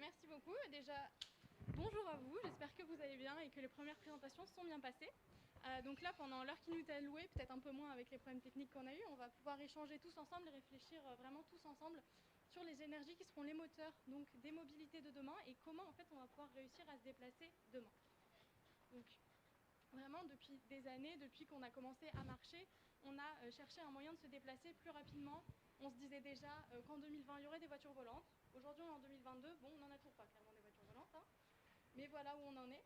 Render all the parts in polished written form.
merci beaucoup. Déjà, bonjour à vous, j'espère que vous allez bien et que les premières présentations sont bien passées. Donc là, pendant l'heure qui nous est allouée, peut-être un peu moins avec les problèmes techniques qu'on a eus, on va pouvoir échanger tous ensemble et réfléchir vraiment tous ensemble sur les énergies qui seront les moteurs donc, des mobilités de demain et comment en fait on va pouvoir réussir à se déplacer demain. Donc vraiment depuis des années, depuis qu'on a commencé à marcher, on a cherché un moyen de se déplacer plus rapidement. On se disait déjà qu'en 2020 il y aurait des voitures volantes. Aujourd'hui on est en 2022, bon on n'en a toujours pas clairement des voitures volantes, hein, mais voilà où on en est.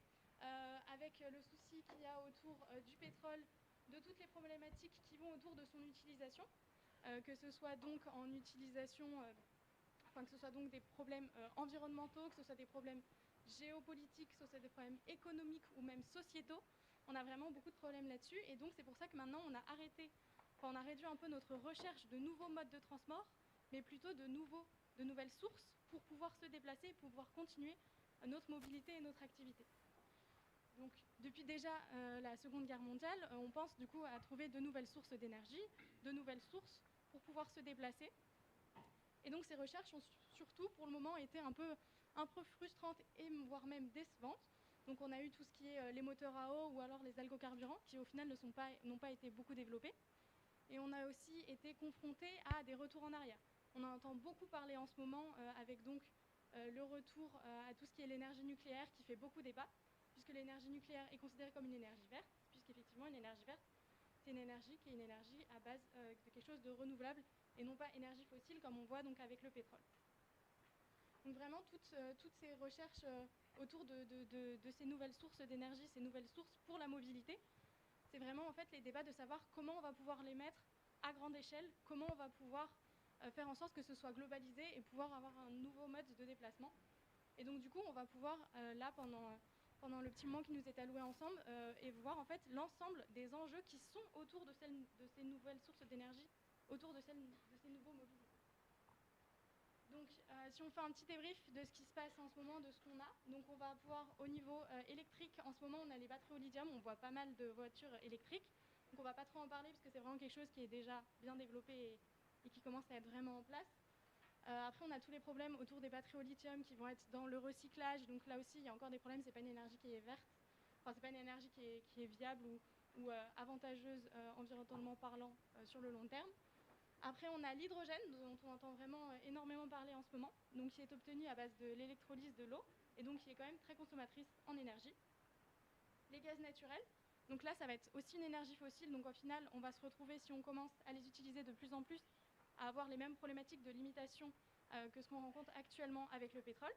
Avec le souci qu'il y a autour du pétrole, de toutes les problématiques qui vont autour de son utilisation, que ce soit donc en utilisation, que ce soit donc des problèmes environnementaux, que ce soit des problèmes géopolitiques, que ce soit des problèmes économiques ou même sociétaux. On a vraiment beaucoup de problèmes là-dessus et donc c'est pour ça que maintenant on a réduit un peu notre recherche de nouveaux modes de transport, mais plutôt de nouvelles sources pour pouvoir se déplacer et pouvoir continuer notre mobilité et notre activité. Donc, depuis déjà la Seconde Guerre mondiale, on pense du coup à trouver de nouvelles sources d'énergie, de nouvelles sources pour pouvoir se déplacer. Et donc ces recherches ont surtout pour le moment été un peu frustrantes et voire même décevantes. Donc on a eu tout ce qui est les moteurs à eau ou alors les algocarburants qui au final n'ont pas été beaucoup développés. Et on a aussi été confronté à des retours en arrière. On en entend beaucoup parler en ce moment avec donc le retour à tout ce qui est l'énergie nucléaire qui fait beaucoup débat, puisque l'énergie nucléaire est considérée comme une énergie verte, puisqu'effectivement une énergie verte, c'est une énergie qui est une énergie à base de quelque chose de renouvelable et non pas énergie fossile comme on voit donc avec le pétrole. Donc vraiment toutes ces recherches autour de ces nouvelles sources d'énergie, ces nouvelles sources pour la mobilité, c'est vraiment en fait les débats de savoir comment on va pouvoir les mettre à grande échelle, comment on va pouvoir faire en sorte que ce soit globalisé et pouvoir avoir un nouveau mode de déplacement. Et donc du coup on va pouvoir là pendant le petit moment qui nous est alloué ensemble et voir en fait l'ensemble des enjeux qui sont autour de ces nouvelles sources d'énergie, autour de ces nouveaux mobilités. Donc si on fait un petit débrief de ce qui se passe en ce moment, de ce qu'on a, donc on va pouvoir au niveau électrique, en ce moment on a les batteries au lithium, on voit pas mal de voitures électriques, donc on va pas trop en parler parce que c'est vraiment quelque chose qui est déjà bien développé et qui commence à être vraiment en place. Après on a tous les problèmes autour des batteries au lithium qui vont être dans le recyclage, donc là aussi il y a encore des problèmes, c'est pas une énergie qui est verte, enfin c'est pas une énergie qui est viable ou avantageuse environnementalement parlant sur le long terme. Après, on a l'hydrogène, dont on entend vraiment énormément parler en ce moment, donc qui est obtenu à base de l'électrolyse de l'eau, et donc qui est quand même très consommatrice en énergie. Les gaz naturels, donc là, ça va être aussi une énergie fossile, donc au final, on va se retrouver, si on commence à les utiliser de plus en plus, à avoir les mêmes problématiques de limitation que ce qu'on rencontre actuellement avec le pétrole.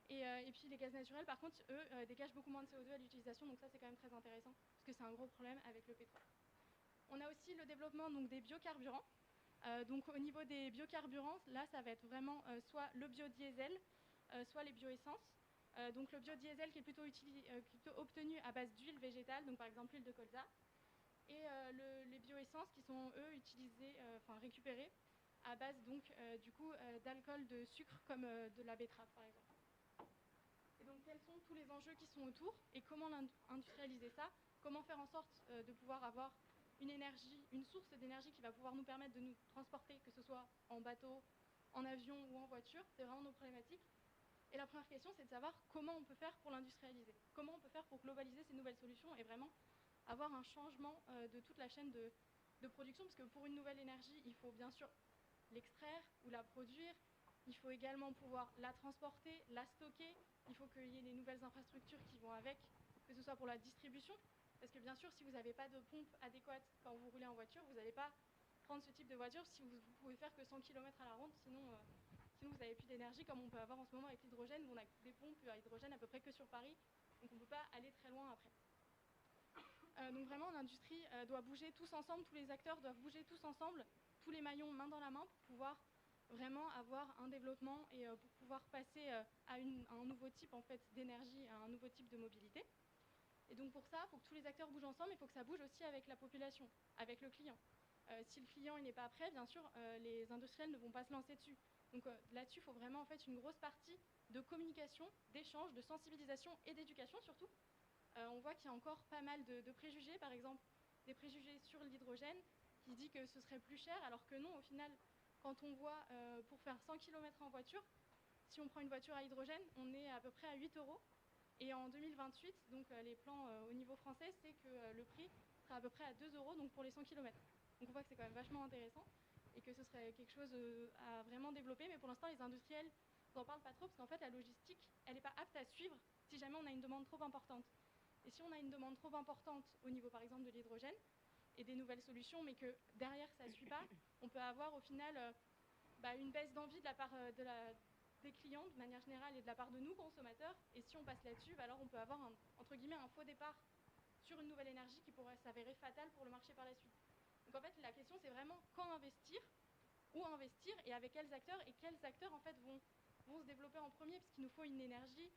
Et puis les gaz naturels, par contre, eux, dégagent beaucoup moins de CO2 à l'utilisation, donc ça, c'est quand même très intéressant, parce que c'est un gros problème avec le pétrole. On a aussi le développement donc, des biocarburants. Donc au niveau des biocarburants, là ça va être vraiment soit le biodiesel, soit les bioessences. Donc le biodiesel qui est plutôt obtenu à base d'huile végétale, donc par exemple l'huile de colza, et les bioessences qui sont eux utilisées, récupérées à base donc du coup d'alcool de sucre comme de la betterave par exemple. Et donc quels sont tous les enjeux qui sont autour et comment industrialiser ça, comment faire en sorte de pouvoir avoir une source d'énergie qui va pouvoir nous permettre de nous transporter, que ce soit en bateau, en avion ou en voiture, c'est vraiment nos problématiques. Et la première question, c'est de savoir comment on peut faire pour l'industrialiser, comment on peut faire pour globaliser ces nouvelles solutions et vraiment avoir un changement de toute la chaîne de production, parce que pour une nouvelle énergie, il faut bien sûr l'extraire ou la produire, il faut également pouvoir la transporter, la stocker, il faut qu'il y ait les nouvelles infrastructures qui vont avec, que ce soit pour la distribution, parce que bien sûr, si vous n'avez pas de pompe adéquate quand vous roulez en voiture, vous n'allez pas prendre ce type de voiture si vous pouvez faire que 100 km à la ronde, sinon vous n'avez plus d'énergie comme on peut avoir en ce moment avec l'hydrogène, où on a des pompes à hydrogène à peu près que sur Paris, donc on ne peut pas aller très loin après. Donc vraiment, l'industrie doit bouger tous ensemble, tous les acteurs doivent bouger tous ensemble, tous les maillons main dans la main pour pouvoir vraiment avoir un développement et pour pouvoir passer à un nouveau type en fait, d'énergie, à un nouveau type de mobilité. Et donc pour ça, il faut que tous les acteurs bougent ensemble, il faut que ça bouge aussi avec la population, avec le client. Si le client n'est pas prêt, bien sûr, les industriels ne vont pas se lancer dessus. Donc là-dessus, il faut vraiment en fait une grosse partie de communication, d'échange, de sensibilisation et d'éducation surtout. On voit qu'il y a encore pas mal de préjugés, par exemple des préjugés sur l'hydrogène qui dit que ce serait plus cher, alors que non, au final, quand on voit pour faire 100 km en voiture, Si on prend une voiture à hydrogène, on est à peu près à 8 euros. Et en 2028, donc les plans au niveau français, c'est que le prix sera à peu près à 2 euros donc pour les 100 km. Donc on voit que c'est quand même vachement intéressant et que ce serait quelque chose à vraiment développer. Mais pour l'instant, les industriels n'en parlent pas trop parce qu'en fait, la logistique, elle n'est pas apte à suivre si jamais on a une demande trop importante. Et si on a une demande trop importante au niveau, par exemple, de l'hydrogène et des nouvelles solutions, mais que derrière, ça ne suit pas, on peut avoir au final une baisse d'envie de la part des clients de manière générale et de la part de nous, consommateurs. Et si on passe là-dessus, alors on peut avoir, entre guillemets, un faux départ sur une nouvelle énergie qui pourrait s'avérer fatale pour le marché par la suite. Donc en fait, la question, c'est vraiment quand investir, où investir et avec quels acteurs en fait vont se développer en premier, parce qu'il nous faut une énergie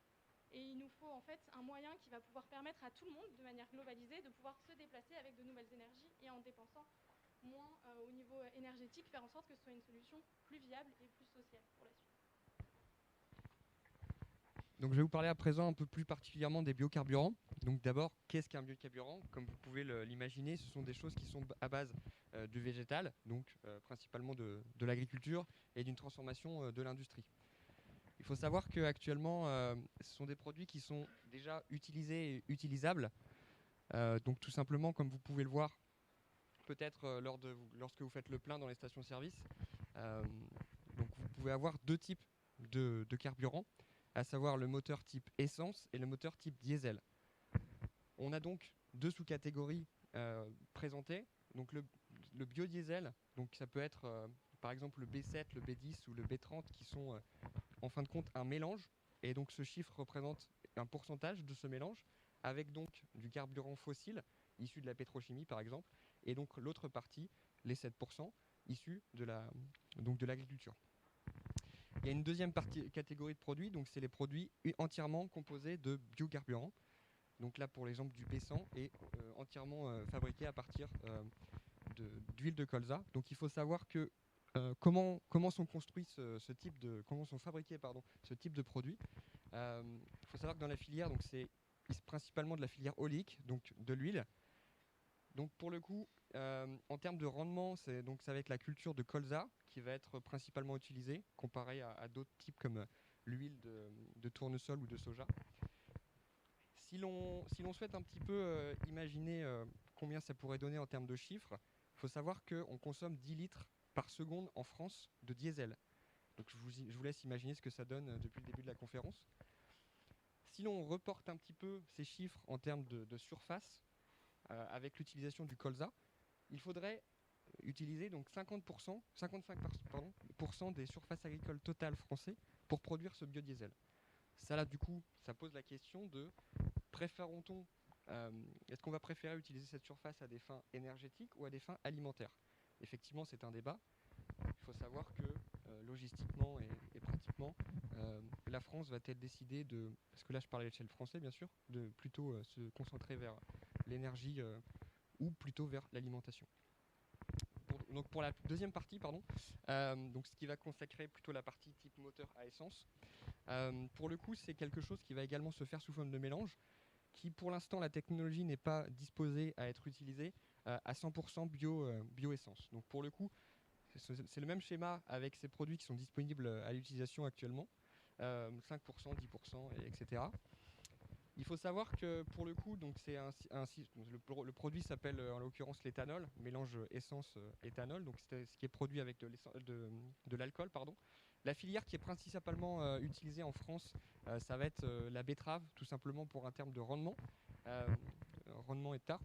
et il nous faut en fait un moyen qui va pouvoir permettre à tout le monde, de manière globalisée, de pouvoir se déplacer avec de nouvelles énergies et en dépensant moins au niveau énergétique, faire en sorte que ce soit une solution plus viable et plus sociale pour la suite. Donc je vais vous parler à présent un peu plus particulièrement des biocarburants. Donc d'abord, qu'est-ce qu'un biocarburant? Comme vous pouvez l'imaginer, ce sont des choses qui sont à base du végétal, donc principalement de l'agriculture et d'une transformation de l'industrie. Il faut savoir qu'actuellement, ce sont des produits qui sont déjà utilisés et utilisables. Donc tout simplement, comme vous pouvez le voir, peut-être lorsque vous faites le plein dans les stations-service, donc vous pouvez avoir deux types de carburants, à savoir le moteur type essence et le moteur type diesel. On a donc deux sous-catégories présentées. Donc le biodiesel, donc ça peut être par exemple le B7, le B10 ou le B30 qui sont en fin de compte un mélange. Et donc ce chiffre représente un pourcentage de ce mélange avec donc du carburant fossile issu de la pétrochimie par exemple. Et donc l'autre partie, les 7%, issus de l'agriculture. Il y a une deuxième catégorie de produits, donc c'est les produits entièrement composés de biocarburants. Donc là, pour l'exemple du B100, est entièrement fabriqué à partir d'huile de colza. Donc il faut savoir que comment sont construits comment sont fabriqués ce type de produits. Il faut savoir que dans la filière, donc c'est principalement de la filière oléique, donc de l'huile. Donc pour le coup, en termes de rendement, ça va être la culture de colza qui va être principalement utilisée, comparé à d'autres types comme l'huile de tournesol ou de soja. Si l'on souhaite un petit peu imaginer combien ça pourrait donner en termes de chiffres, il faut savoir qu'on consomme 10 litres par seconde en France de diesel. Donc je vous laisse imaginer ce que ça donne depuis le début de la conférence. Si l'on reporte un petit peu ces chiffres en termes de surface, avec l'utilisation du colza, il faudrait utiliser donc 55% des surfaces agricoles totales françaises pour produire ce biodiesel. Ça là, du coup, ça pose la question de est-ce qu'on va préférer utiliser cette surface à des fins énergétiques ou à des fins alimentaires? Effectivement, c'est un débat. Il faut savoir que logistiquement et pratiquement, la France va-t-elle décider parce que là je parle à l'échelle française bien sûr, de plutôt se concentrer vers l'énergie ou plutôt vers l'alimentation. Donc pour la deuxième partie, donc ce qui va consacrer plutôt la partie type moteur à essence, pour le coup c'est quelque chose qui va également se faire sous forme de mélange, qui pour l'instant la technologie n'est pas disposée à être utilisée à 100% bioessence. Donc pour le coup, c'est le même schéma avec ces produits qui sont disponibles à l'utilisation actuellement, 5%, 10%, etc. Il faut savoir que pour le coup, donc le produit s'appelle en l'occurrence l'éthanol, mélange essence-éthanol, donc c'est ce qui est produit avec de l'alcool, pardon. La filière qui est principalement utilisée en France, ça va être la betterave, tout simplement pour un terme de rendement, rendement hectare.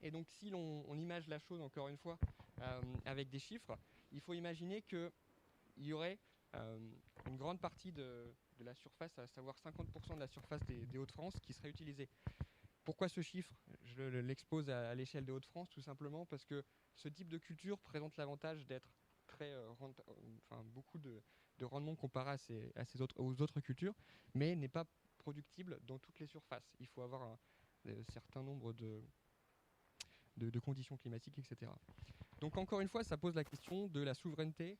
Et donc si on image la chose encore une fois avec des chiffres, il faut imaginer qu'il y aurait une grande partie de la surface, à savoir 50% de la surface des Hauts-de-France qui serait utilisée. Pourquoi ce chiffre? Je l'expose à l'échelle des Hauts-de-France, tout simplement parce que ce type de culture présente l'avantage d'être beaucoup de rendement comparé aux autres cultures, mais n'est pas productible dans toutes les surfaces. Il faut avoir un certain nombre de conditions climatiques, etc. Donc encore une fois, ça pose la question de la souveraineté.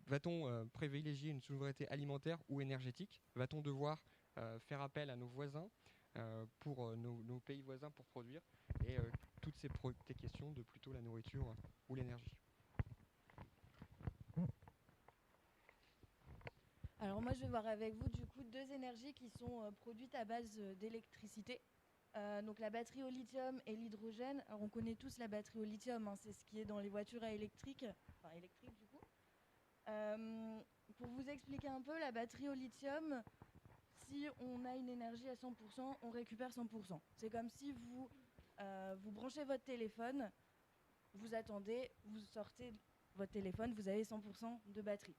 Va-t-on privilégier une souveraineté alimentaire ou énergétique? Va-t-on devoir faire appel à nos voisins, pour nos pays voisins pour produire? Et toutes ces questions de plutôt la nourriture ou l'énergie. Alors moi, je vais voir avec vous du coup deux énergies qui sont produites à base d'électricité. Donc la batterie au lithium et l'hydrogène. Alors on connaît tous la batterie au lithium, hein, c'est ce qui est dans les voitures à électrique, enfin électrique du coup. Pour vous expliquer un peu, la batterie au lithium, si on a une énergie à 100%, on récupère 100%. C'est comme si vous branchez votre téléphone, vous attendez, vous sortez votre téléphone, vous avez 100% de batterie.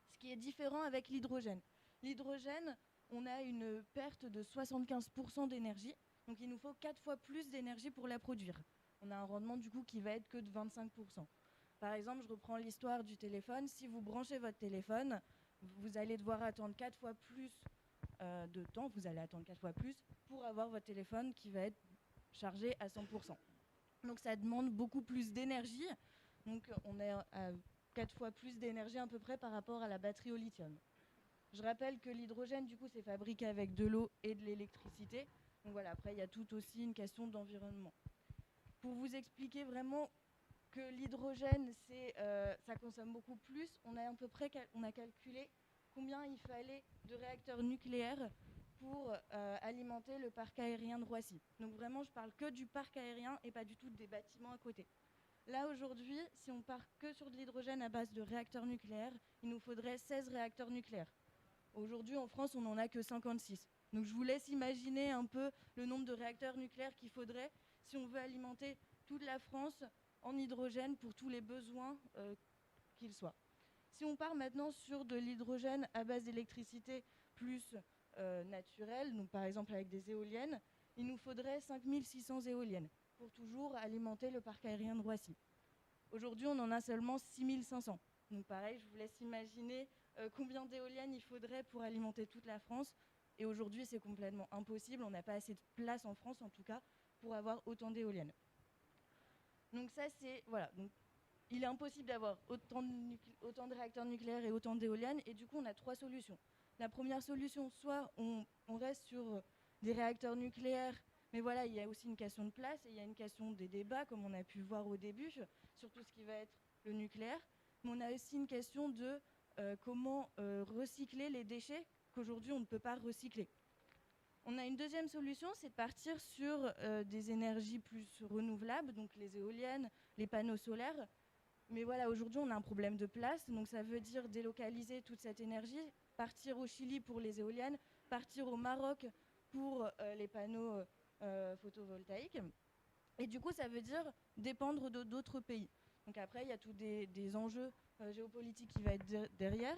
Ce qui est différent avec l'hydrogène. L'hydrogène, on a une perte de 75% d'énergie, donc il nous faut 4 fois plus d'énergie pour la produire. On a un rendement du coup qui va être que de 25%. Par exemple, je reprends l'histoire du téléphone. Si vous branchez votre téléphone, vous allez devoir attendre 4 fois plus de temps, vous allez attendre 4 fois plus pour avoir votre téléphone qui va être chargé à 100%. Donc ça demande beaucoup plus d'énergie. Donc on est à 4 fois plus d'énergie à peu près par rapport à la batterie au lithium. Je rappelle que l'hydrogène, du coup, c'est fabriqué avec de l'eau et de l'électricité. Donc voilà, après, il y a tout aussi une question d'environnement. Pour vous expliquer vraiment que l'hydrogène, ça consomme beaucoup plus, on a à peu près on a calculé combien il fallait de réacteurs nucléaires pour alimenter le parc aérien de Roissy. Donc vraiment, je parle que du parc aérien et pas du tout des bâtiments à côté. Là, aujourd'hui, si on part que sur de l'hydrogène à base de réacteurs nucléaires, il nous faudrait 16 réacteurs nucléaires. Aujourd'hui, en France, on n'en a que 56. Donc je vous laisse imaginer un peu le nombre de réacteurs nucléaires qu'il faudrait si on veut alimenter toute la France en hydrogène pour tous les besoins qu'ils soient. Si on part maintenant sur de l'hydrogène à base d'électricité plus naturelle, donc par exemple avec des éoliennes, il nous faudrait 5600 éoliennes pour toujours alimenter le parc aérien de Roissy. Aujourd'hui, on en a seulement 6500. Donc pareil, je vous laisse imaginer combien d'éoliennes il faudrait pour alimenter toute la France. Et aujourd'hui, c'est complètement impossible. On n'a pas assez de place en France, en tout cas, pour avoir autant d'éoliennes. Donc ça, c'est... Voilà. Donc, il est impossible d'avoir autant de réacteurs nucléaires et autant d'éoliennes. Et du coup, on a 3 solutions. La première solution, soit on reste sur des réacteurs nucléaires, mais voilà, il y a aussi une question de place et il y a une question des débats, comme on a pu voir au début, sur tout ce qui va être le nucléaire. Mais on a aussi une question de comment recycler les déchets qu'aujourd'hui on ne peut pas recycler. On a une deuxième solution, c'est de partir sur des énergies plus renouvelables, donc les éoliennes, les panneaux solaires. Mais voilà, aujourd'hui on a un problème de place, donc ça veut dire délocaliser toute cette énergie, partir au Chili pour les éoliennes, partir au Maroc pour les panneaux photovoltaïques. Et du coup, ça veut dire dépendre d'autres pays. Donc après, il y a tous des enjeux géopolitiques qui vont être derrière.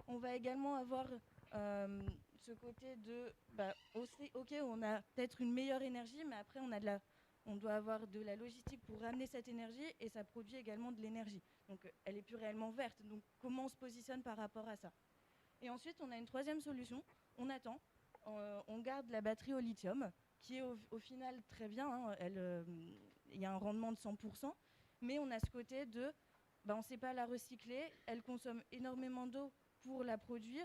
On va également avoir ce côté de, ok, on a peut-être une meilleure énergie, mais après, on doit avoir de la logistique pour ramener cette énergie et ça produit également de l'énergie. Donc elle n'est plus réellement verte. Donc comment on se positionne par rapport à ça? Et ensuite, on a une troisième solution. On attend. On garde la batterie au lithium, qui est au final très bien. Hein, il y a un rendement de 100%. Mais on a ce côté de, on ne sait pas la recycler. Elle consomme énormément d'eau pour la produire.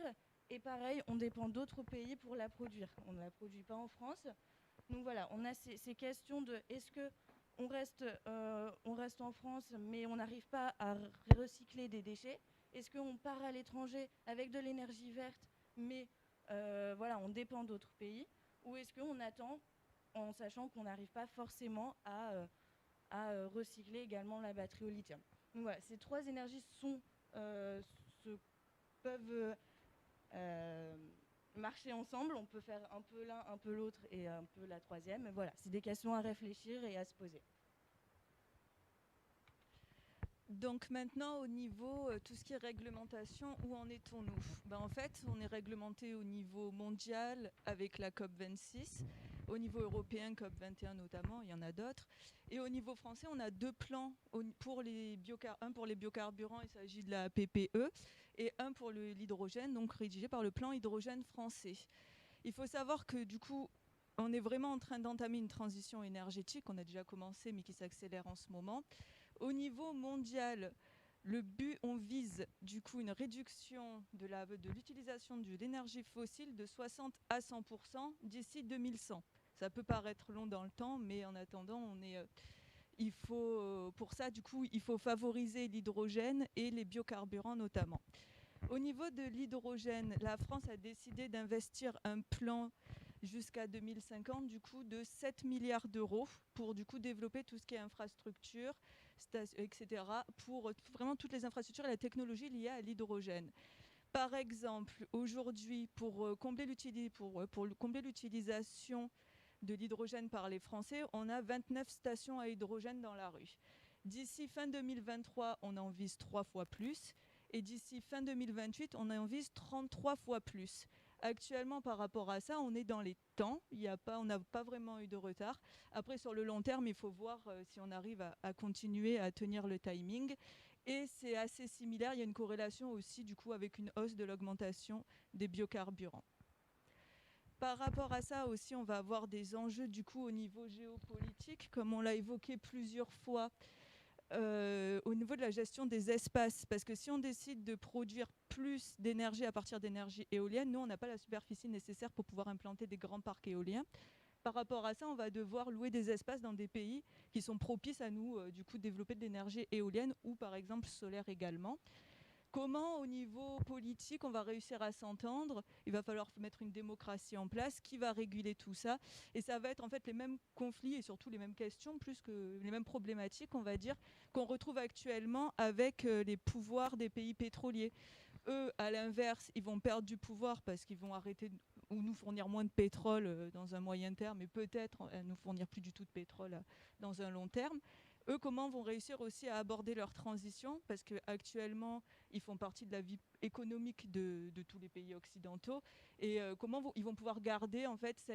Et pareil, on dépend d'autres pays pour la produire. On ne la produit pas en France. Donc voilà, on a ces questions de est-ce qu'on reste en France, mais on n'arrive pas à recycler des déchets? Est-ce qu'on part à l'étranger avec de l'énergie verte, mais voilà, on dépend d'autres pays? Ou est-ce qu'on attend en sachant qu'on n'arrive pas forcément à recycler également la batterie au lithium? Donc voilà, ces 3 énergies peuvent marcher ensemble. On peut faire un peu l'un, un peu l'autre et un peu la troisième. Mais voilà, c'est des questions à réfléchir et à se poser. Donc maintenant, au niveau tout ce qui est réglementation, où en est-on-nous? En fait, on est réglementé au niveau mondial avec la COP26, au niveau européen, COP21 notamment, il y en a d'autres. Et au niveau français, on a 2 plans, un pour les biocarburants, il s'agit de la PPE, et un pour l'hydrogène, donc rédigé par le plan hydrogène français. Il faut savoir que du coup, on est vraiment en train d'entamer une transition énergétique, on a déjà commencé mais qui s'accélère en ce moment. Au niveau mondial, le but, on vise du coup une réduction de l'utilisation de l'énergie fossile de 60 à 100% d'ici 2100. Ça peut paraître long dans le temps, mais en attendant, pour ça, du coup, il faut favoriser l'hydrogène et les biocarburants notamment. Au niveau de l'hydrogène, la France a décidé d'investir un plan jusqu'à 2050 du coup de 7 milliards d'euros pour du coup développer tout ce qui est infrastructure, etc. pour vraiment toutes les infrastructures et la technologie liée à l'hydrogène. Par exemple, aujourd'hui, pour combler l'utilisation de l'hydrogène par les Français, on a 29 stations à hydrogène dans la rue. D'ici fin 2023, on en vise 3 fois plus. Et d'ici fin 2028, on en vise 33 fois plus. Actuellement, par rapport à ça, on est dans les temps. On n'a pas vraiment eu de retard. Après, sur le long terme, il faut voir si on arrive à continuer à tenir le timing. Et c'est assez similaire. Il y a une corrélation aussi, du coup, avec une hausse de l'augmentation des biocarburants. Par rapport à ça aussi, on va avoir des enjeux, du coup, au niveau géopolitique, comme on l'a évoqué plusieurs fois. Au niveau de la gestion des espaces, parce que si on décide de produire plus d'énergie à partir d'énergie éolienne, nous on n'a pas la superficie nécessaire pour pouvoir implanter des grands parcs éoliens. Par rapport à ça, on va devoir louer des espaces dans des pays qui sont propices à nous du coup développer de l'énergie éolienne ou par exemple solaire également. Comment, au niveau politique, on va réussir à s'entendre? Il va falloir mettre une démocratie en place qui va réguler tout ça. Et ça va être en fait les mêmes conflits et surtout les mêmes questions, plus que les mêmes problématiques, on va dire, qu'on retrouve actuellement avec les pouvoirs des pays pétroliers. Eux, à l'inverse, ils vont perdre du pouvoir parce qu'ils vont arrêter ou nous fournir moins de pétrole dans un moyen terme et peut-être nous fournir plus du tout de pétrole dans un long terme. Eux, comment vont réussir aussi à aborder leur transition? Parce qu'actuellement, ils font partie de la vie économique de tous les pays occidentaux. Et comment ils vont pouvoir garder en fait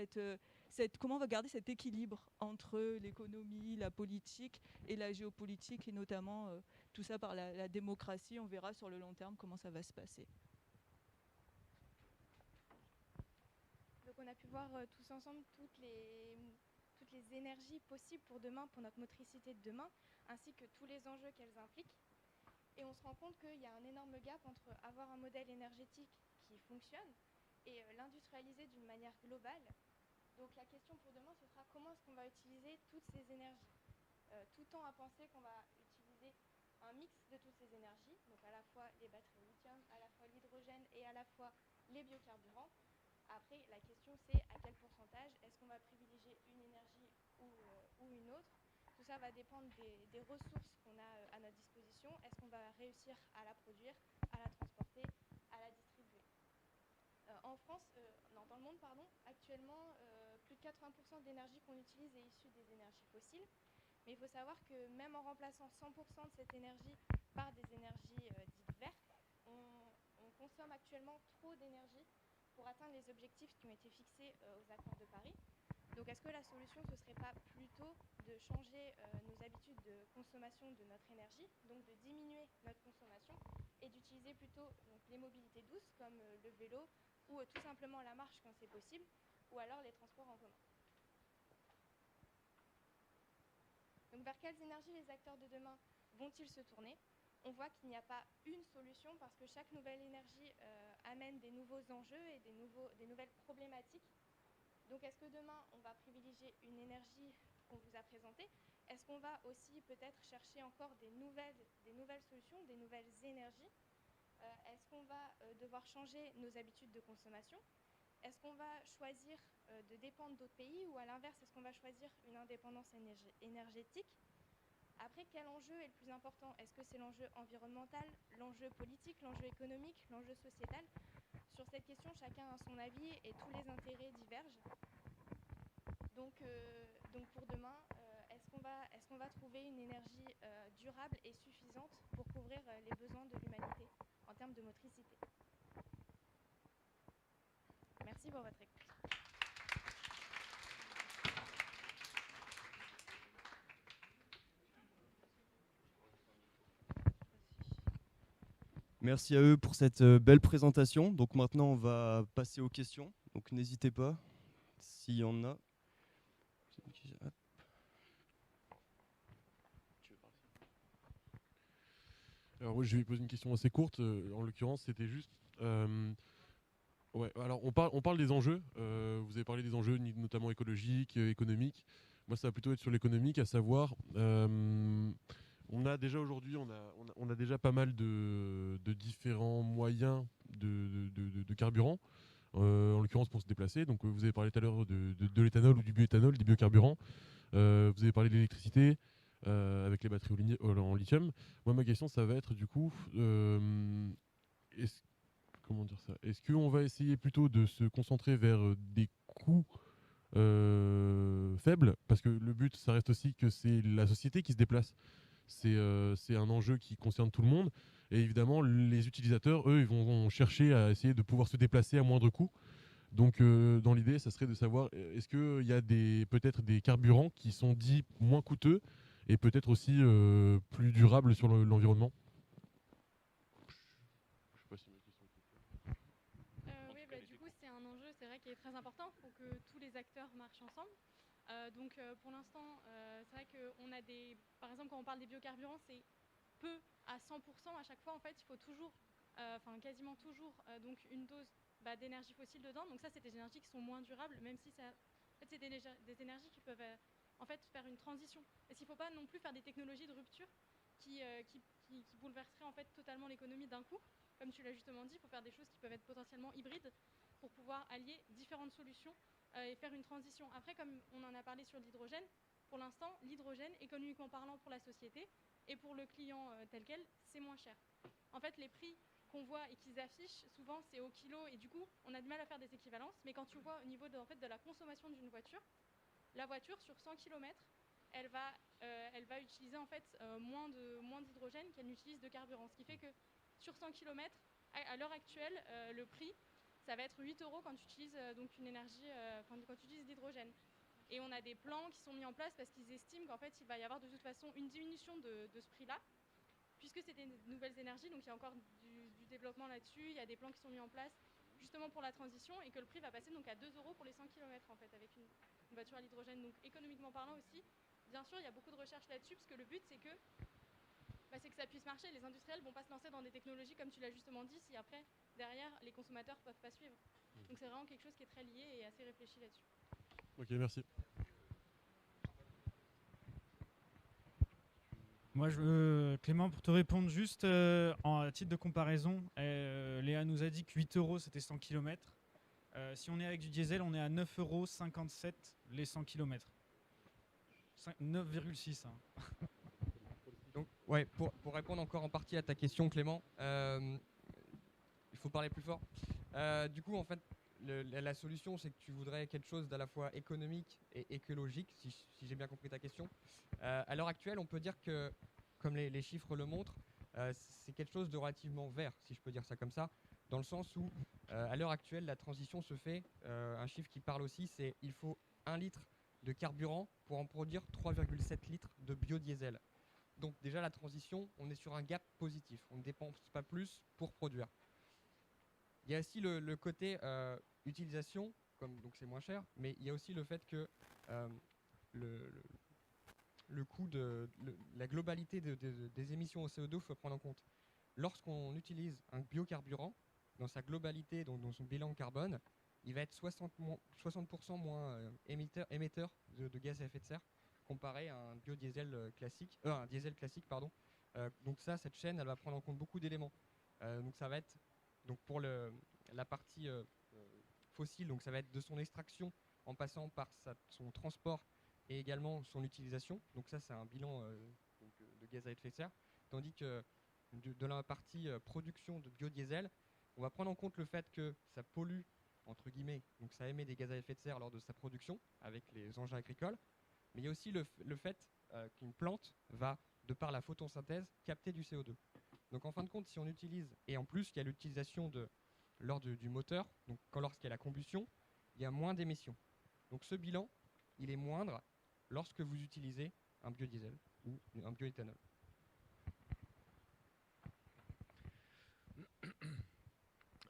comment on va garder cet équilibre entre l'économie, la politique et la géopolitique, et notamment tout ça par la démocratie. On verra sur le long terme comment ça va se passer. Donc on a pu voir tous ensemble toutes les énergies possibles pour demain, pour notre motricité de demain, ainsi que tous les enjeux qu'elles impliquent. Et on se rend compte qu'il y a un énorme gap entre avoir un modèle énergétique qui fonctionne et l'industrialiser d'une manière globale. Donc la question pour demain, ce sera comment est-ce qu'on va utiliser toutes ces énergies, tout temps à penser qu'on va utiliser un mix de toutes ces énergies, donc à la fois les batteries au lithium, à la fois l'hydrogène et à la fois les biocarburants. Après, la question c'est à quel pourcentage, est-ce qu'on va privilégier une énergie ou une autre? Tout ça va dépendre des ressources qu'on a à notre disposition. Est-ce qu'on va réussir à la produire, à la transporter, à la distribuer? En France, non, dans le monde, pardon, actuellement, plus de 80% de l'énergie qu'on utilise est issue des énergies fossiles. Mais il faut savoir que même en remplaçant 100% de cette énergie par des énergies dites vertes, on consomme actuellement trop d'énergie pour atteindre les objectifs qui ont été fixés aux accords de Paris. Donc est-ce que la solution, ce ne serait pas plutôt de changer nos habitudes de consommation de notre énergie, donc de diminuer notre consommation et d'utiliser plutôt donc, les mobilités douces comme le vélo ou tout simplement la marche quand c'est possible, ou alors les transports en commun. Donc vers quelles énergies les acteurs de demain vont-ils se tourner? On voit qu'il n'y a pas une solution parce que chaque nouvelle énergie amène des nouveaux enjeux et des nouvelles problématiques. Donc est-ce que demain, on va privilégier une énergie qu'on vous a présentée? Est-ce qu'on va aussi peut-être chercher encore des nouvelles solutions, des nouvelles énergies? Est-ce qu'on va devoir changer nos habitudes de consommation? Est-ce qu'on va choisir de dépendre d'autres pays ou à l'inverse, est-ce qu'on va choisir une indépendance énergétique? Après, quel enjeu est le plus important? Est-ce que c'est l'enjeu environnemental, l'enjeu politique, l'enjeu économique, l'enjeu sociétal? Sur cette question, chacun a son avis et tous les intérêts divergent. Donc pour demain, est-ce qu'on va trouver une énergie durable et suffisante pour couvrir les besoins de l'humanité en termes de motricité? Merci pour votre écoute. Merci à eux pour cette belle présentation. Donc maintenant, on va passer aux questions. Donc n'hésitez pas, s'il y en a. Alors moi, je vais poser une question assez courte. En l'occurrence, c'était juste... ouais, alors on parle des enjeux. Vous avez parlé des enjeux notamment écologiques, économiques. Moi, ça va plutôt être sur l'économique, à savoir... On a déjà aujourd'hui, on a déjà pas mal de différents moyens de carburant, en l'occurrence pour se déplacer. Donc vous avez parlé tout à l'heure de l'éthanol ou du bioéthanol, des biocarburants. Vous avez parlé de l'électricité avec les batteries en lithium. Moi, ma question, ça va être du coup, est-ce, comment dire ça? Est-ce qu'on va essayer plutôt de se concentrer vers des coûts faibles, parce que le but, ça reste aussi que c'est la société qui se déplace. C'est un enjeu qui concerne tout le monde. Et évidemment, les utilisateurs, eux, ils vont chercher à essayer de pouvoir se déplacer à moindre coût. Donc, dans l'idée, ça serait de savoir, est-ce qu'il y a peut-être des carburants qui sont dits moins coûteux et peut-être aussi plus durables sur l'environnement? Je sais pas si ma question est claire. Oui, du coup, c'est un enjeu, c'est vrai, qui est très important. Il faut que tous les acteurs marchent ensemble. Pour l'instant, c'est vrai qu'on a par exemple, quand on parle des biocarburants, c'est peu à 100% à chaque fois. En fait, il faut toujours, quasiment toujours, donc une dose d'énergie fossile dedans. Donc ça, c'est des énergies qui sont moins durables, même si ça, en fait, c'est des énergies qui peuvent en fait faire une transition. Parce qu'il ne faut pas non plus faire des technologies de rupture qui bouleverseraient en fait totalement l'économie d'un coup. Comme tu l'as justement dit, il faut faire des choses qui peuvent être potentiellement hybrides pour pouvoir allier différentes solutions et faire une transition. Après, comme on en a parlé sur l'hydrogène, pour l'instant, l'hydrogène, économiquement parlant pour la société et pour le client tel quel, c'est moins cher. En fait, les prix qu'on voit et qu'ils affichent, souvent, c'est au kilo et du coup, on a du mal à faire des équivalences. Mais quand tu vois au niveau de la consommation d'une voiture, la voiture, sur 100 km, elle va utiliser en fait moins d'hydrogène qu'elle n'utilise de carburant. Ce qui fait que sur 100 km, à l'heure actuelle, le prix, ça va être 8 € quand tu utilises donc une énergie, quand tu utilises l'hydrogène. Et on a des plans qui sont mis en place parce qu'ils estiment qu'en fait, il va y avoir de toute façon une diminution de ce prix-là, puisque c'est des nouvelles énergies, donc il y a encore du développement là-dessus, il y a des plans qui sont mis en place justement pour la transition, et que le prix va passer donc à 2 € pour les 100 km en fait, avec une voiture à l'hydrogène. Donc économiquement parlant aussi, bien sûr, il y a beaucoup de recherches là-dessus, parce que le but, c'est que ça puisse marcher. Les industriels ne vont pas se lancer dans des technologies, comme tu l'as justement dit, si après, derrière, les consommateurs ne peuvent pas suivre. Donc c'est vraiment quelque chose qui est très lié et assez réfléchi là-dessus. Ok, merci. Moi, Clément, pour te répondre juste à titre de comparaison, Léa nous a dit que 8 € c'était 100 km. Si on est avec du diesel, on est à 9,57 € les 100 km. 9,6 €. Hein. Donc, ouais, pour répondre encore en partie à ta question, Clément, il faut parler plus fort. Du coup, en fait, la solution, c'est que tu voudrais quelque chose d'à la fois économique et écologique, si j'ai bien compris ta question. À l'heure actuelle, on peut dire que, comme les chiffres le montrent, c'est quelque chose de relativement vert, si je peux dire ça comme ça, dans le sens où, à l'heure actuelle, la transition se fait. Un chiffre qui parle aussi, c'est il faut 1 litre de carburant pour en produire 3,7 litres de biodiesel. Donc déjà, la transition, on est sur un gap positif. On ne dépense pas plus pour produire. Il y a aussi le côté utilisation, donc c'est moins cher, mais il y a aussi le fait que le coût la globalité des émissions au CO2, il faut prendre en compte. Lorsqu'on utilise un biocarburant, dans sa globalité, donc dans son bilan carbone, il va être 60% moins émetteur de gaz à effet de serre comparé à un biodiesel classique, un diesel classique, pardon. Donc cette chaîne, elle va prendre en compte beaucoup d'éléments. Donc ça va être, donc pour la partie fossile, donc ça va être de son extraction en passant par son transport et également son utilisation. Donc ça, c'est un bilan de gaz à effet de serre. Tandis que de la partie production de biodiesel, on va prendre en compte le fait que ça pollue, entre guillemets, donc ça émet des gaz à effet de serre lors de sa production avec les engins agricoles. Mais il y a aussi le fait qu'une plante va, de par la photosynthèse, capter du CO2. Donc en fin de compte, si on utilise, et en plus il y a l'utilisation lors du moteur, donc lorsqu'il y a la combustion, il y a moins d'émissions. Donc ce bilan, il est moindre lorsque vous utilisez un biodiesel ou un bioéthanol.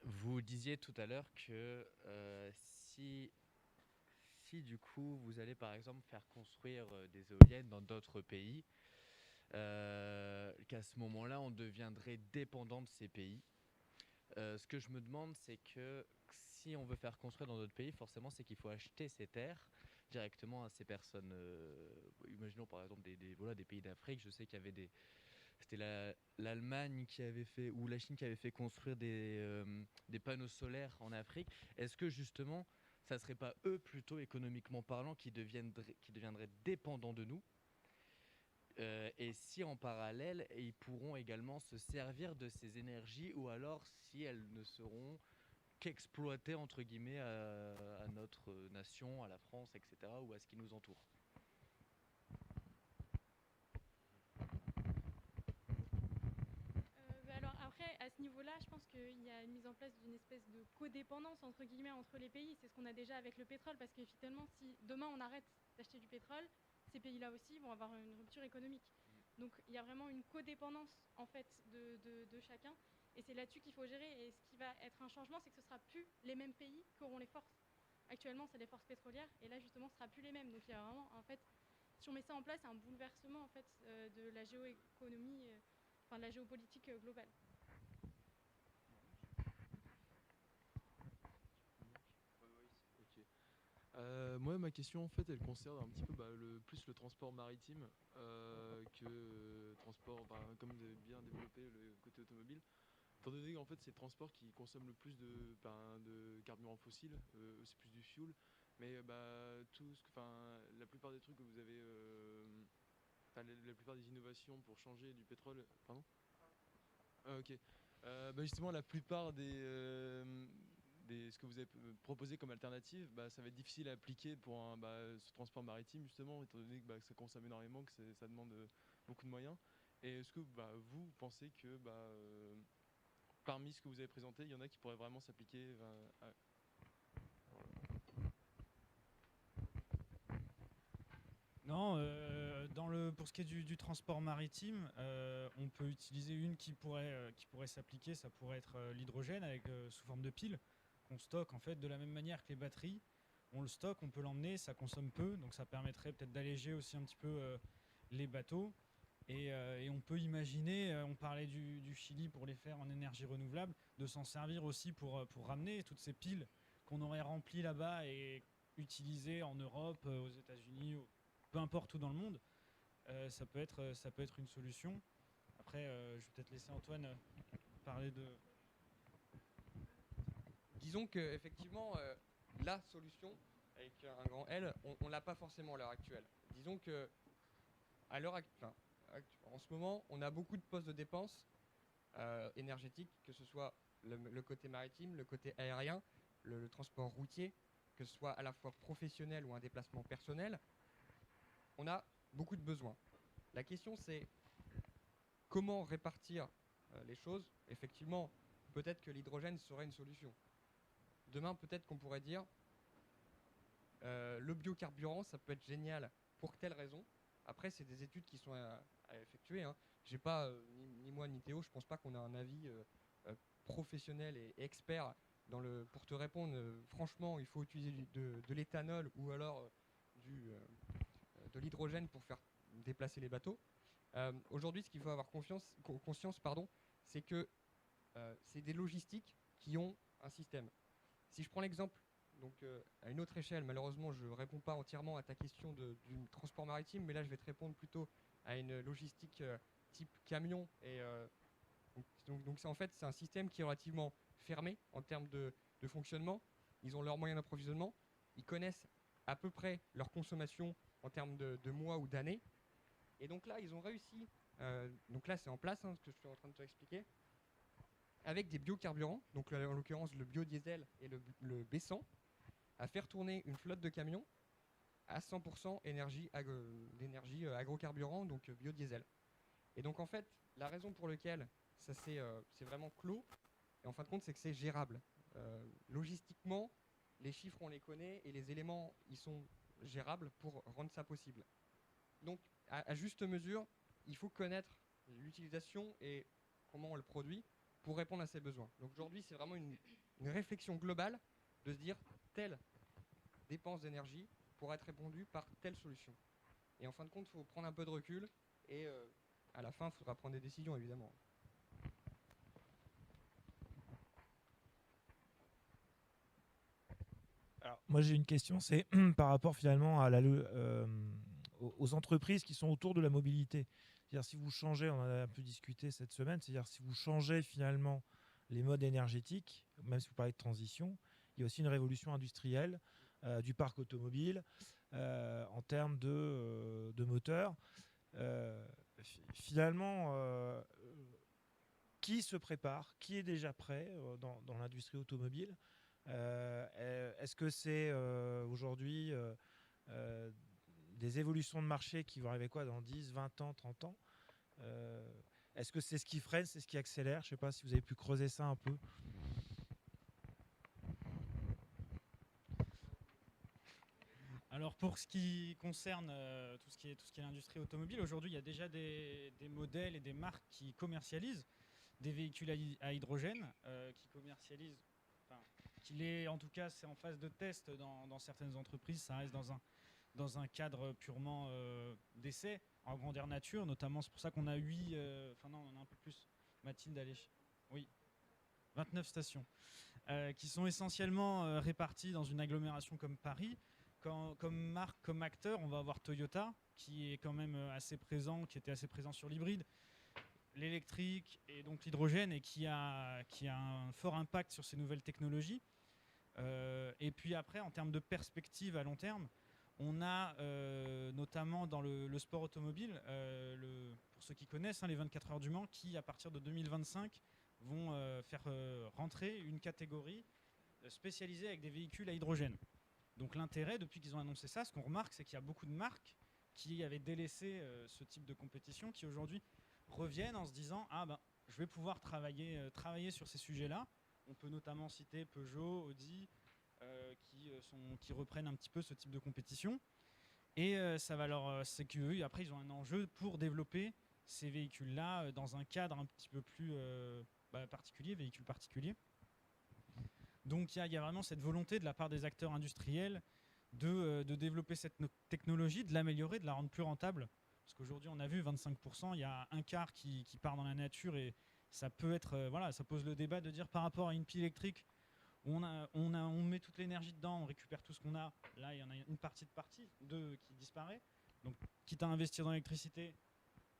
Vous disiez tout à l'heure que si du coup vous allez par exemple faire construire des éoliennes dans d'autres pays, qu'à ce moment-là on deviendrait dépendant de ces pays. Ce que je me demande, c'est que si on veut faire construire dans d'autres pays, forcément c'est qu'il faut acheter ces terres. directement à ces personnes. Imaginons par exemple des pays d'Afrique. Je sais qu'il y avait c'était l'Allemagne qui avait fait, ou la Chine qui avait fait construire des panneaux solaires en Afrique. Est-ce que justement, ça ne serait pas eux, plutôt économiquement parlant, qui deviendraient dépendants de nous? Et si en parallèle, ils pourront également se servir de ces énergies, ou alors si elles ne seront qu'exploitées entre guillemets à notre nation, à la France, etc., ou à ce qui nous entoure. Alors après, à ce niveau-là, je pense qu'il y a une mise en place d'une espèce de codépendance entre guillemets entre les pays. C'est ce qu'on a déjà avec le pétrole, parce que finalement, si demain on arrête d'acheter du pétrole, ces pays-là aussi vont avoir une rupture économique. Donc il y a vraiment une codépendance en fait de chacun, et c'est là-dessus qu'il faut gérer. Et ce qui va être un changement, c'est que ce ne sera plus les mêmes pays qui auront les forces. Actuellement, c'est les forces pétrolières, et là justement, ce ne sera plus les mêmes. Donc il y a vraiment, en fait, si on met ça en place, c'est un bouleversement en fait de la géoéconomie. Enfin, de la géopolitique globale. Ok. Moi, ma question, en fait, elle concerne un petit peu plus le transport maritime que transport, comme vous avez bien développé le côté automobile. Étant donné qu'en fait, c'est le transport qui consomme le plus de carburant fossile, c'est plus du fuel. Mais la plupart des trucs que vous avez, la plupart des innovations pour changer du pétrole, pardon. Ah, ok. Justement, la plupart ce que vous avez proposé comme alternative, ça va être difficile à appliquer pour ce transport maritime, justement, étant donné que ça consomme énormément, que ça demande beaucoup de moyens. Et est-ce que vous pensez que parmi ce que vous avez présenté, il y en a qui pourraient vraiment s'appliquer Non, pour ce qui est du transport maritime, on peut utiliser une qui pourrait s'appliquer, ça pourrait être l'hydrogène sous forme de pile, qu'on stocke en fait de la même manière que les batteries. On le stocke, on peut l'emmener, ça consomme peu, donc ça permettrait peut-être d'alléger aussi un petit peu les bateaux. Et on peut imaginer, on parlait du Chili pour les faire en énergie renouvelable, de s'en servir aussi pour ramener toutes ces piles qu'on aurait remplies là-bas et utilisées en Europe, aux États-Unis, peu importe où dans le monde. Ça peut être une solution. Après, je vais peut-être laisser Antoine parler de... Disons qu'effectivement, la solution, avec un grand L, on ne l'a pas forcément à l'heure actuelle. Disons que en ce moment, on a beaucoup de postes de dépenses énergétiques, que ce soit le côté maritime, le côté aérien, le transport routier, que ce soit à la fois professionnel ou un déplacement personnel. On a beaucoup de besoins. La question, c'est comment répartir les choses. Effectivement, peut-être que l'hydrogène serait une solution. Demain, peut-être qu'on pourrait dire le biocarburant, ça peut être génial pour telle raison. Après, c'est des études qui sont à effectuer. Hein. J'ai pas, ni moi ni Théo, je pense pas qu'on a un avis professionnel et expert pour te répondre. Franchement, il faut utiliser de l'éthanol ou alors de l'hydrogène pour faire déplacer les bateaux. Aujourd'hui, ce qu'il faut avoir conscience, c'est que c'est des logistiques qui ont un système. Si je prends l'exemple, donc à une autre échelle, malheureusement, je ne réponds pas entièrement à ta question du transport maritime, mais là, je vais te répondre plutôt à une logistique type camion. Et, donc en fait, c'est un système qui est relativement fermé en termes de fonctionnement. Ils ont leurs moyens d'approvisionnement. Ils connaissent à peu près leur consommation en termes de mois ou d'années. Et donc là, ils ont réussi, donc là c'est en place, ce que je suis en train de te expliquer, avec des biocarburants, donc en l'occurrence le biodiesel et le B100, à faire tourner une flotte de camions à 100% d'énergie agrocarburant, donc biodiesel. Et donc en fait, la raison pour laquelle ça c'est vraiment clos, et en fin de compte, c'est que c'est gérable. Logistiquement, les chiffres on les connaît et les éléments ils sont gérables pour rendre ça possible. Donc à juste mesure, il faut connaître l'utilisation et comment on le produit pour répondre à ces besoins. Donc aujourd'hui, c'est vraiment une réflexion globale de se dire telle dépense d'énergie pourra être répondue par telle solution. Et en fin de compte, il faut prendre un peu de recul et à la fin, il faudra prendre des décisions, évidemment. Alors, moi j'ai une question, c'est par rapport finalement à aux entreprises qui sont autour de la mobilité. C'est-à-dire si vous changez, on en a un peu discuté cette semaine, c'est-à-dire si vous changez finalement les modes énergétiques, même si vous parlez de transition, il y a aussi une révolution industrielle du parc automobile en termes de moteurs. Finalement, qui se prépare, qui est déjà prêt dans l'industrie automobile? Est-ce que c'est aujourd'hui des évolutions de marché qui vont arriver quoi dans 10, 20 ans, 30 ans? Est-ce que c'est ce qui freine, c'est ce qui accélère? Je ne sais pas si vous avez pu creuser ça un peu. Alors pour ce qui concerne tout ce qui est l'industrie automobile, aujourd'hui il y a déjà des modèles et des marques qui commercialisent des véhicules à hydrogène, qui commercialisent, en tout cas c'est en phase de test dans certaines entreprises, ça reste dans un cadre purement d'essai en grandeur nature, notamment c'est pour ça qu'on a on a un peu plus, Mathilde, allez, oui, 29 stations, qui sont essentiellement réparties dans une agglomération comme Paris. Comme marque, comme acteur, on va avoir Toyota, qui est quand même assez présent, qui était assez présent sur l'hybride, l'électrique et donc l'hydrogène, et qui a un fort impact sur ces nouvelles technologies. Et puis après, en termes de perspective à long terme, on a notamment dans le sport automobile, pour ceux qui connaissent, les 24 heures du Mans, qui à partir de 2025 vont faire rentrer une catégorie spécialisée avec des véhicules à hydrogène. Donc l'intérêt, depuis qu'ils ont annoncé ça, ce qu'on remarque, c'est qu'il y a beaucoup de marques qui avaient délaissé ce type de compétition, qui aujourd'hui reviennent en se disant je vais pouvoir travailler sur ces sujets-là. On peut notamment citer Peugeot, Audi, qui reprennent un petit peu ce type de compétition. Et ça va c'est qu'eux, après, ils ont un enjeu pour développer ces véhicules-là dans un cadre un petit peu plus particulier, véhicule particulier. Donc il y a vraiment cette volonté de la part des acteurs industriels de développer cette technologie, de l'améliorer, de la rendre plus rentable. Parce qu'aujourd'hui, on a vu 25%, il y a un quart qui part dans la nature, et ça peut être, ça pose le débat de dire par rapport à une pile électrique, on met toute l'énergie dedans, on récupère tout ce qu'on a. Là, il y en a une partie qui disparaît. Donc, quitte à investir dans l'électricité,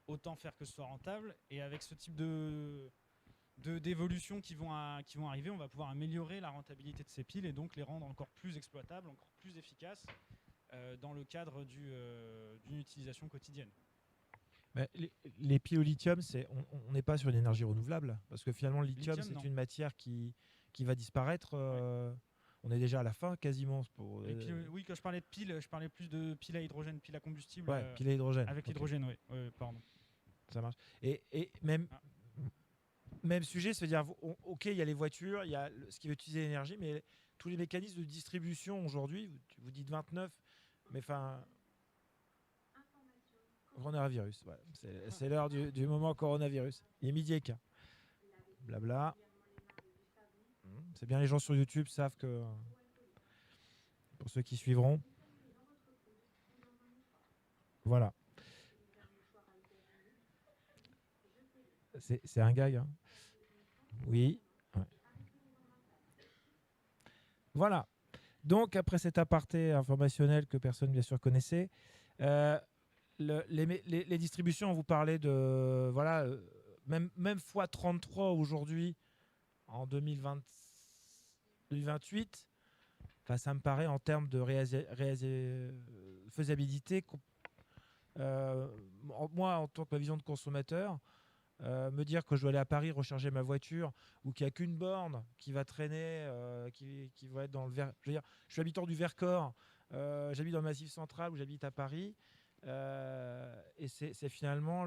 autant faire que ce soit rentable. Et avec ce type d'évolutions qui vont arriver, on va pouvoir améliorer la rentabilité de ces piles et donc les rendre encore plus exploitables, encore plus efficaces dans le cadre d'une utilisation quotidienne. Mais les piles au lithium, on n'est pas sur une énergie renouvelable, parce que finalement le lithium, c'est une matière qui va disparaître. On est déjà à la fin quasiment. Et puis, oui, quand je parlais de piles, je parlais plus de piles à hydrogène, piles à combustible. Ouais, piles à hydrogène. Avec l'hydrogène, oui. Pardon. Ça marche. Et même sujet, c'est-à-dire, ok, il y a les voitures, il y a ce qui veut utiliser l'énergie, mais tous les mécanismes de distribution aujourd'hui, vous dites 29, mais enfin... Coronavirus, ouais. C'est l'heure du moment coronavirus. Il est midi et quart. Blabla. C'est bien, les gens sur YouTube savent que... Pour ceux qui suivront. Voilà. C'est un gag, hein. Oui. Ouais. Voilà. Donc, après cet aparté informationnel que personne, bien sûr, connaissait, les distributions, on vous parlait de... Voilà, même x33 aujourd'hui, en 2028, ça me paraît, en termes de faisabilité, moi, en tant que ma vision de consommateur, me dire que je dois aller à Paris recharger ma voiture, ou qu'il n'y a qu'une borne qui va traîner, qui va être dans le Vercors. Je veux dire, je suis habitant du Vercors, j'habite dans le Massif central, où j'habite à Paris, et c'est finalement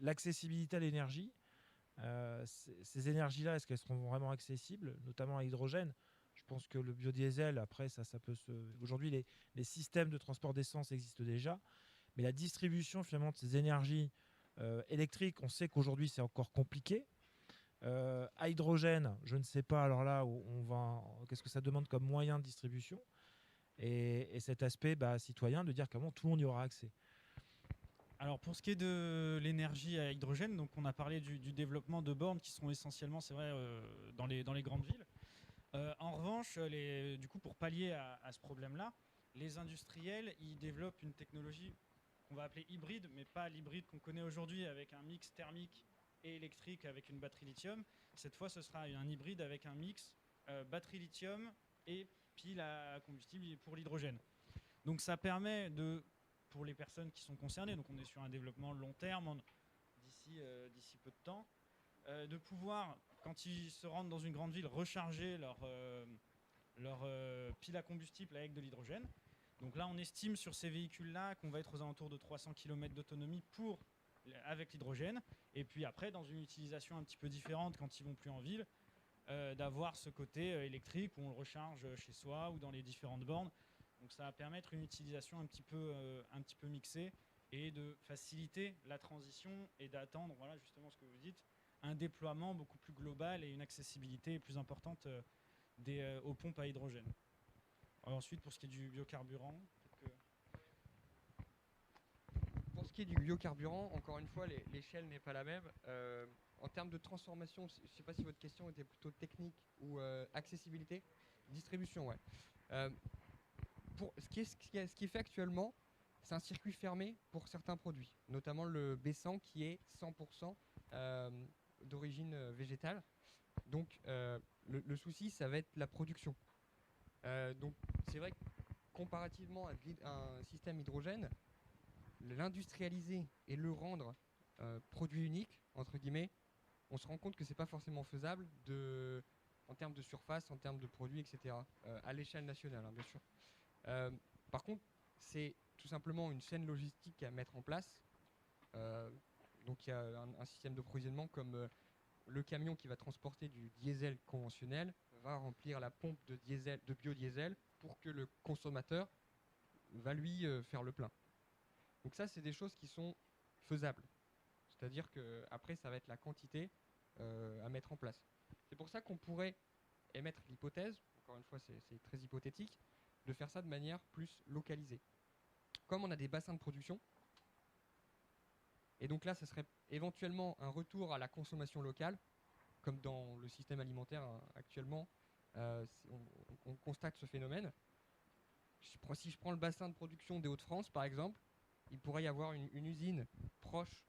l'accessibilité à l'énergie. Ces énergies-là, est-ce qu'elles seront vraiment accessibles, notamment à l'hydrogène? Je pense que le biodiesel, après, ça peut se... Aujourd'hui, les systèmes de transport d'essence existent déjà, mais la distribution finalement de ces énergies électriques, on sait qu'aujourd'hui c'est encore compliqué. À hydrogène, je ne sais pas, alors là, qu'est-ce que ça demande comme moyen de distribution, et cet aspect citoyen de dire comment tout le monde y aura accès. Alors pour ce qui est de l'énergie à hydrogène, donc on a parlé du développement de bornes qui sont essentiellement, c'est vrai, dans les grandes villes. En revanche, du coup, pour pallier à ce problème-là, les industriels ils développent une technologie qu'on va appeler hybride, mais pas l'hybride qu'on connaît aujourd'hui avec un mix thermique et électrique avec une batterie lithium. Cette fois, ce sera un hybride avec un mix batterie lithium et pile à combustible pour l'hydrogène. Donc ça permet pour les personnes qui sont concernées, donc on est sur un développement long terme d'ici peu de temps, de pouvoir, quand ils se rendent dans une grande ville, recharger leur pile à combustible avec de l'hydrogène. Donc là, on estime sur ces véhicules-là qu'on va être aux alentours de 300 km d'autonomie avec l'hydrogène. Et puis après, dans une utilisation un petit peu différente quand ils vont plus en ville, d'avoir ce côté électrique où on le recharge chez soi ou dans les différentes bornes. Donc ça va permettre une utilisation un petit peu mixée et de faciliter la transition et d'attendre, voilà justement ce que vous dites, un déploiement beaucoup plus global et une accessibilité plus importante aux pompes à hydrogène. Alors ensuite, pour ce qui est du biocarburant, Pour ce qui est du biocarburant, encore une fois, l'échelle n'est pas la même. En termes de transformation, je ne sais pas si votre question était plutôt technique ou accessibilité. Distribution, ouais. Ce qui est fait actuellement, c'est un circuit fermé pour certains produits, notamment le B100 qui est 100% d'origine végétale. Donc le souci, ça va être la production. Donc c'est vrai que comparativement à un système hydrogène, l'industrialiser et le rendre produit unique, entre guillemets, on se rend compte que c'est pas forcément faisable en termes de surface, en termes de produits, etc. À l'échelle nationale, hein, bien sûr. Par contre, c'est tout simplement une chaîne logistique à mettre en place. Donc il y a un système d'approvisionnement comme le camion qui va transporter du diesel conventionnel va remplir la pompe de biodiesel pour que le consommateur va lui faire le plein. Donc ça, c'est des choses qui sont faisables. C'est-à-dire qu'après, ça va être la quantité à mettre en place. C'est pour ça qu'on pourrait émettre l'hypothèse, encore une fois, c'est très hypothétique, de faire ça de manière plus localisée. Comme on a des bassins de production, et donc là, ça serait éventuellement un retour à la consommation locale, comme dans le système alimentaire actuellement, on constate ce phénomène. Si je prends le bassin de production des Hauts-de-France, par exemple, il pourrait y avoir une usine proche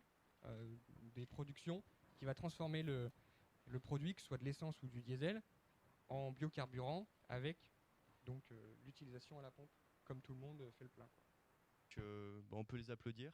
des productions qui va transformer le produit, que ce soit de l'essence ou du diesel, en biocarburant avec donc l'utilisation à la pompe, comme tout le monde fait le plein. On peut les applaudir.